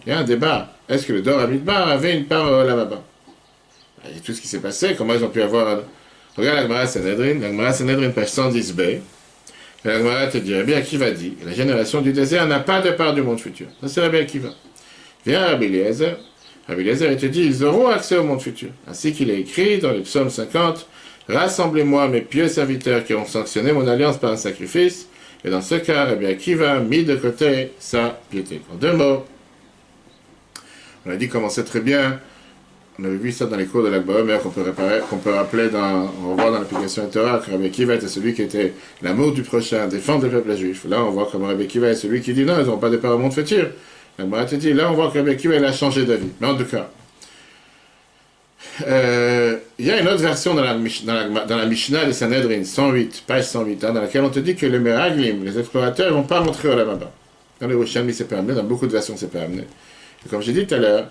[SPEAKER 1] Il y a un débat. Est-ce que le Dor Hamidbar avait une part là-bas? Et tout ce qui s'est passé, comment ils ont pu avoir... Regarde la Gemara Sanhedrin, page 110b. Et la Gemara te dit, Rabbi Akiva dit, la génération du désert n'a pas de part du monde futur. Ça, c'est Rabbi Akiva. Viens Rabbi Eliezer. Rabbi Eliezer, il te dit, ils auront accès au monde futur. Ainsi qu'il est écrit dans le psaume 50, rassemblez-moi mes pieux serviteurs qui ont sanctionné mon alliance par un sacrifice. Et dans ce cas, Rabbi Akiva a mis de côté sa piété. En deux mots, on a dit comment c'est très bien. On avait vu ça dans les cours de l'Akba Omer qu'on peut rappeler on voit dans l'application Torah que Rabbi Akiva était celui qui était l'amour du prochain, défendre le peuple juif. Là, on voit comme Rabbi Akiva est celui qui dit non, ils n'ont pas de part au monde futur. L'Akba te dit, là, on voit que Rabbi Akiva, il a changé d'avis. Mais en tout cas, il y a une autre version dans la Mishnah de Sanhedrin, 108, page 108, dans laquelle on te dit que les Meraglim, les explorateurs, ils ne vont pas rentrer au Lamaba. Dans les Roshami, c'est pas amené, dans beaucoup de versions, c'est pas amené. Et comme j'ai dit tout à l'heure,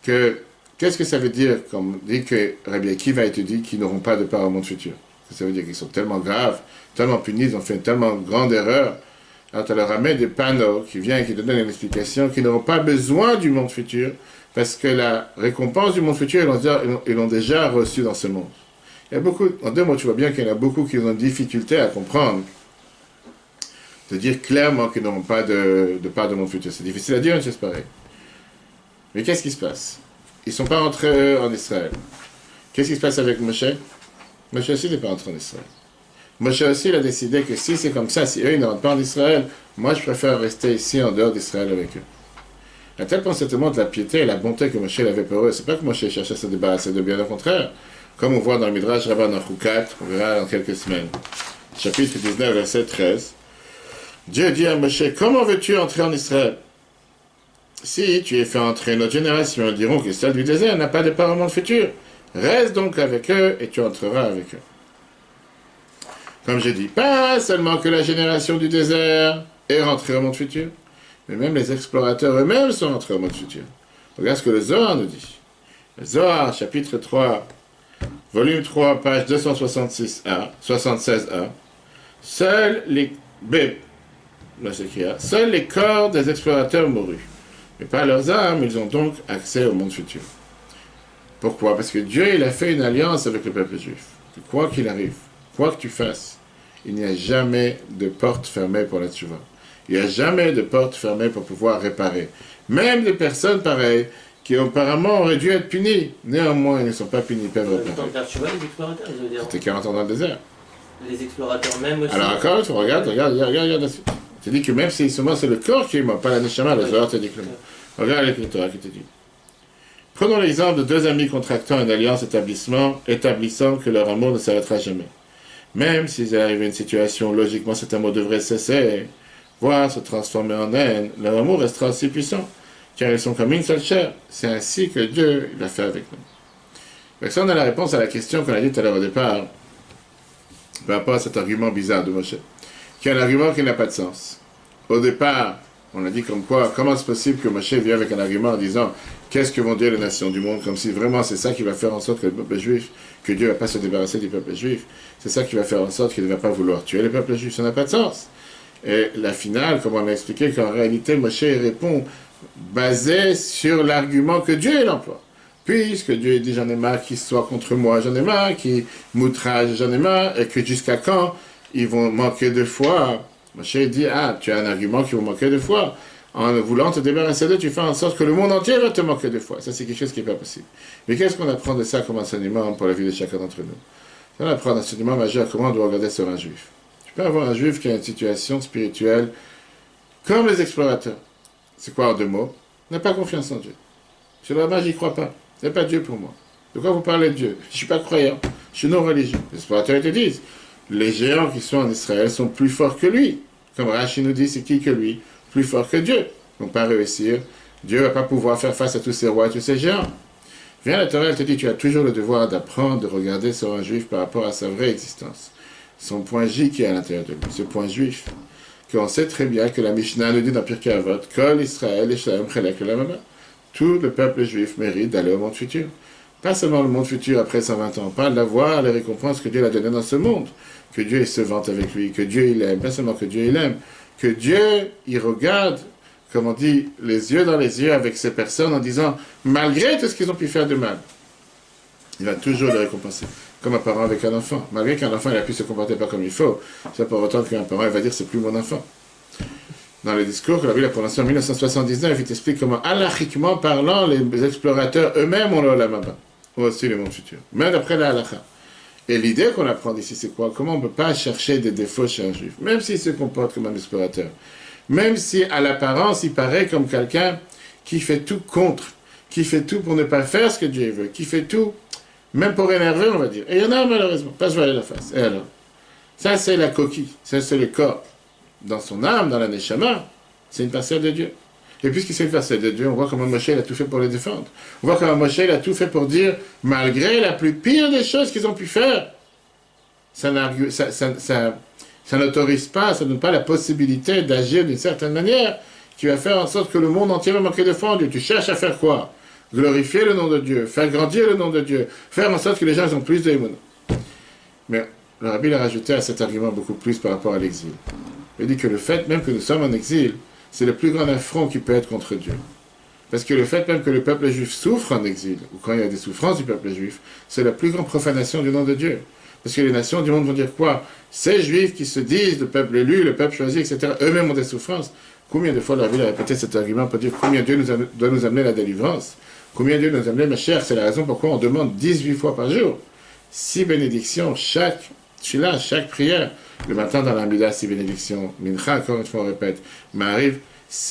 [SPEAKER 1] qu'est-ce que ça veut dire quand on dit que Rabbi Akiva te dit qu'ils n'auront pas de part au monde futur? Ça veut dire qu'ils sont tellement graves, tellement punis, ils ont fait une tellement grande erreur. Alors tu leur ramènes des panneaux qui viennent et qui te donnent une explication qu'ils n'auront pas besoin du monde futur parce que la récompense du monde futur, ils l'ont déjà reçue dans ce monde. Il y a beaucoup, en deux mots, tu vois bien qu'il y en a beaucoup qui ont une difficulté à comprendre, de dire clairement qu'ils n'auront pas de part du monde futur. C'est difficile à dire, une chose pareille. Mais qu'est-ce qui se passe? Ils ne sont pas rentrés en Israël. Qu'est-ce qui se passe avec Moshe? Moshe aussi n'est pas rentré en Israël. Moshe aussi il a décidé que si c'est comme ça, si eux ils ne rentrent pas en Israël, moi je préfère rester ici en dehors d'Israël avec eux. À tel point, ça te montre la piété et la bonté que Moshe avait pour eux. C'est pas que Moshe cherchait à se débarrasser de bien, au contraire. Comme on voit dans le Midrash Rabbah dans Chukat, on verra dans quelques semaines. Chapitre 19, verset 13. Dieu dit à Moshe, comment veux-tu entrer en Israël? Si tu es fait entrer notre génération, ils diront que celle du désert n'a pas de part au monde futur. Reste donc avec eux et tu entreras avec eux. Comme j'ai dit, pas seulement que la génération du désert est rentrée au monde futur, mais même les explorateurs eux-mêmes sont rentrés au monde futur. Regarde ce que le Zohar nous dit. Le Zohar, chapitre 3, volume 3, page 276a, 76a. Seuls les corps des explorateurs mourus, mais pas leurs âmes, ils ont donc accès au monde futur. Pourquoi? Parce que Dieu, il a fait une alliance avec le peuple juif. Que quoi qu'il arrive, quoi que tu fasses, il n'y a jamais de porte fermée pour la tchouva. Il n'y a jamais de porte fermée pour pouvoir réparer. Même des personnes pareilles, qui apparemment auraient dû être punies, néanmoins, ils ne sont pas punis, ils peuvent réparer.
[SPEAKER 2] Le temps de faire tchouva, les explorateurs, ils ont dit.
[SPEAKER 1] C'était 40 ans dans le désert.
[SPEAKER 2] Les explorateurs même aussi.
[SPEAKER 1] Alors encore, tu regardes, regarde. Il te dit que même si seulement c'est le corps qui est mort, pas la neshama, le Zohar te dit que le mort. Regarde l'écriture qui te dit. Prenons l'exemple de deux amis contractant une alliance établissant que leur amour ne s'arrêtera jamais. Même s'ils arrivent à une situation où logiquement cet amour devrait cesser, voire se transformer en haine, leur amour restera aussi puissant, car ils sont comme une seule chair. C'est ainsi que Dieu l'a fait avec nous. Donc ça, on a la réponse à la question qu'on a dit tout à l'heure au départ, par rapport à cet argument bizarre de Moshe, qui est un argument qui n'a pas de sens. Au départ, on a dit comme quoi, comment c'est possible que Moshe vienne avec un argument en disant qu'est-ce que vont dire les nations du monde, comme si vraiment c'est ça qui va faire en sorte que le peuple juif, que Dieu ne va pas se débarrasser du peuple juif, c'est ça qui va faire en sorte qu'il ne va pas vouloir tuer le peuple juif, ça n'a pas de sens. Et la finale, comme on a expliqué, qu'en réalité Moshe répond basé sur l'argument que Dieu l'emploie. Puisque Dieu dit j'en ai marre qu'ils soient contre moi, j'en ai marre qu'ils m'outragent, j'en ai marre, et que jusqu'à quand ils vont manquer de foi. Moshe dit, tu as un argument qui va manquer de foi. En voulant te débarrasser d'eux, tu fais en sorte que le monde entier va te manquer de foi. Ça, c'est quelque chose qui n'est pas possible. Mais qu'est-ce qu'on apprend de ça comme enseignement pour la vie de chacun d'entre nous? On apprend un enseignement majeur, comment on doit regarder sur un juif. Tu peux avoir un juif qui a une situation spirituelle comme les explorateurs. C'est quoi en deux mots? Il n'a pas confiance en Dieu. Sur la magie, j'y crois pas. Il n'y a pas Dieu pour moi. De quoi vous parlez de Dieu? Je ne suis pas croyant. Je suis non religieux. Les explorateurs te disent, les géants qui sont en Israël sont plus forts que lui. Comme Rashi nous dit, c'est qui que lui? Plus fort que Dieu. Ils ne vont pas réussir. Dieu ne va pas pouvoir faire face à tous ces rois et tous ces géants. Viens, la Torah, elle te dit, tu as toujours le devoir d'apprendre, de regarder sur un juif par rapport à sa vraie existence. Son point J qui est à l'intérieur de lui, ce point juif. Qu'on sait très bien que la Mishnah nous dit dans Pirkei Avot, Kol Israël, Yisrael, Chelek, Lamama. Tout le peuple juif mérite d'aller au monde futur. Pas seulement le monde futur après 120 ans, on parle d'avoir les récompenses que Dieu a données dans ce monde. Que Dieu il se vante avec lui, que Dieu il aime, pas seulement que Dieu il aime, que Dieu il regarde, comme on dit, les yeux dans les yeux avec ces personnes en disant, malgré tout ce qu'ils ont pu faire de mal, il va toujours les récompenser. Comme un parent avec un enfant. Malgré qu'un enfant il a pu se comporter pas comme il faut, c'est pas pour autant qu'un parent il va dire c'est plus mon enfant. Dans le discours que la Bible a prononcé en 1979, il t'explique comment, halachiquement parlant, les explorateurs eux-mêmes ont le Olam Haba, ou aussi le monde futur, même d'après la halakha. Et l'idée qu'on apprend ici, c'est quoi? Comment on ne peut pas chercher des défauts chez un juif, même s'il se comporte comme un explorateur, même si à l'apparence il paraît comme quelqu'un qui fait tout contre, qui fait tout pour ne pas faire ce que Dieu veut, qui fait tout, même pour énerver, on va dire. Et il y en a malheureusement, pas se voiler la face. Et alors? Ça, c'est la coquille, ça, c'est le corps. Dans son âme, dans la neshama, c'est une parcelle de Dieu. Et puisque c'est une parcelle de Dieu, on voit comment Moshe a tout fait pour les défendre. On voit comment Moshe a tout fait pour dire, malgré la plus pire des choses qu'ils ont pu faire, ça n'autorise pas, ça ne donne pas la possibilité d'agir d'une certaine manière qui va faire en sorte que le monde entier va manquer de foi en Dieu. Tu cherches à faire quoi? Glorifier le nom de Dieu, faire grandir le nom de Dieu, faire en sorte que les gens ont plus d'émouna. Mais le Rabbi a rajouté à cet argument beaucoup plus par rapport à l'exil. Il dit que le fait même que nous sommes en exil, c'est le plus grand affront qui peut être contre Dieu. Parce que le fait même que le peuple juif souffre en exil, ou quand il y a des souffrances du peuple juif, c'est la plus grande profanation du nom de Dieu. Parce que les nations du monde vont dire quoi? Ces juifs qui se disent le peuple élu, le peuple choisi, etc., eux-mêmes ont des souffrances. Combien de fois la Bible a répété cet argument pour dire combien Dieu doit nous amener la délivrance? Combien Dieu nous amener ma chère? C'est la raison pourquoi on demande 18 fois par jour. 6 bénédictions, chaque prière. Le matin dans l'Amida, 6 bénédictions. Mincha, encore une fois, on répète. M'arrive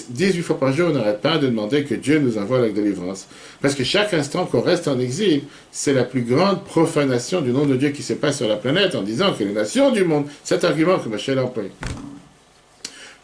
[SPEAKER 1] 18 fois par jour, on n'arrête pas de demander que Dieu nous envoie la délivrance. Parce que chaque instant qu'on reste en exil, c'est la plus grande profanation du nom de Dieu qui se passe sur la planète en disant que les nations du monde, cet argument que Moshe a employé.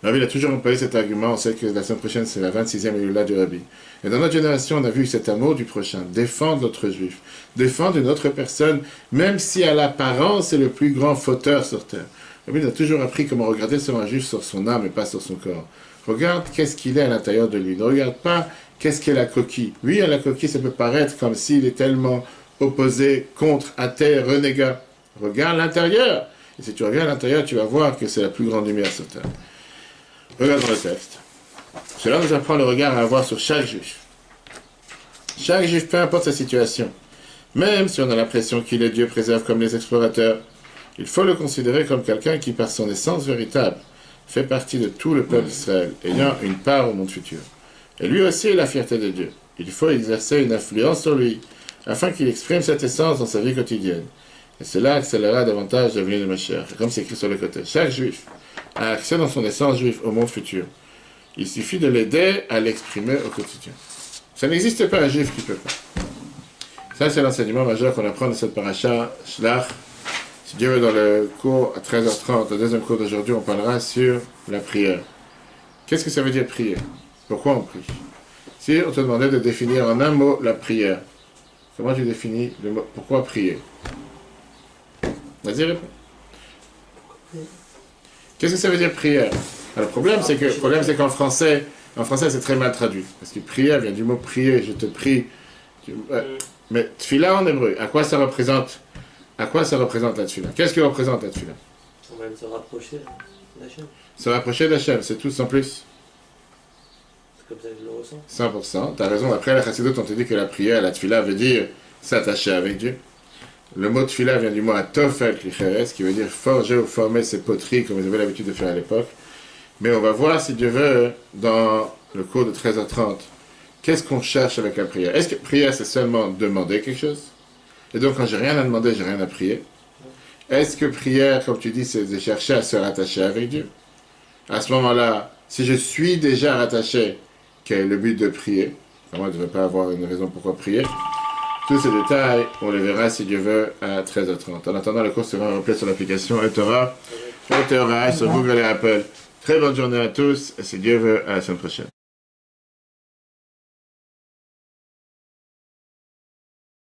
[SPEAKER 1] Rabbi a toujours employé cet argument, on sait que la semaine prochaine c'est la 26e Elula du Rabbi. Et dans notre génération, on a vu cet amour du prochain, défendre l'autre juif, défendre une autre personne, même si à l'apparence c'est le plus grand fauteur sur terre. Rabbi a toujours appris comment regarder sur un juif sur son âme et pas sur son corps. Regarde qu'est-ce qu'il est à l'intérieur de lui. Ne regarde pas qu'est-ce qu'est la coquille. Oui, à la coquille, ça peut paraître comme s'il est tellement opposé, contre, athée, renégat. Regarde l'intérieur. Et si tu regardes l'intérieur, tu vas voir que c'est la plus grande lumière sur terre. Regarde dans le texte. Cela nous apprend le regard à avoir sur chaque juif. Chaque juif, peu importe sa situation. Même si on a l'impression qu'il est Dieu préserve comme les explorateurs, il faut le considérer comme quelqu'un qui, par son essence véritable, fait partie de tout le peuple d'Israël, ayant une part au monde futur. Et lui aussi est la fierté de Dieu. Il faut exercer une influence sur lui, afin qu'il exprime cette essence dans sa vie quotidienne. Et cela accélérera davantage la venue de Mashiach. Comme c'est écrit sur le côté. Chaque juif, à accès dans son essence juive au monde futur. Il suffit de l'aider à l'exprimer au quotidien. Ça n'existe pas un juif qui peut pas. Ça, c'est l'enseignement majeur qu'on apprend de cette paracha, Shlach. Si Dieu veut, dans le cours à 13h30, le deuxième cours d'aujourd'hui, on parlera sur la prière. Qu'est-ce que ça veut dire prier? Pourquoi on prie? Si on te demandait de définir en un mot la prière, comment tu définis le mot? Pourquoi prier? Vas-y, réponds. Qu'est-ce que ça veut dire prière? Alors, le problème, c'est qu'en français, c'est très mal traduit. Parce que prière vient du mot prier, je te prie. Mais tfila en hébreu, à quoi ça représente la tfila? Qu'est-ce que représente la tfila?
[SPEAKER 2] On va même se rapprocher d'Hachem.
[SPEAKER 1] Se rapprocher d'Hachem, c'est tout sans plus.
[SPEAKER 2] C'est comme ça que je le ressens.
[SPEAKER 1] 100%. T'as raison, après la chassidut, on te dit que la prière, la tfila veut dire s'attacher avec Dieu. Le mot tfila vient du mot atofel klicheres, qui veut dire forger ou former ses poteries, comme ils avaient l'habitude de faire à l'époque. Mais on va voir, si Dieu veut, dans le cours de 13h30, qu'est-ce qu'on cherche avec la prière? Est-ce que prière, c'est seulement demander quelque chose? Et donc, quand j'ai rien à demander, j'ai rien à prier. Est-ce que prière, comme tu dis, c'est de chercher à se rattacher avec Dieu? À ce moment-là, si je suis déjà rattaché, quel est le but de prier? Moi, je ne devrais pas avoir une raison pourquoi prier. Tous ces détails, on les verra, si Dieu veut, à 13h30. En attendant, le cours sera replay sur l'application eTorah sur Google et Apple. Très bonne journée à tous, et si Dieu veut, à la semaine prochaine.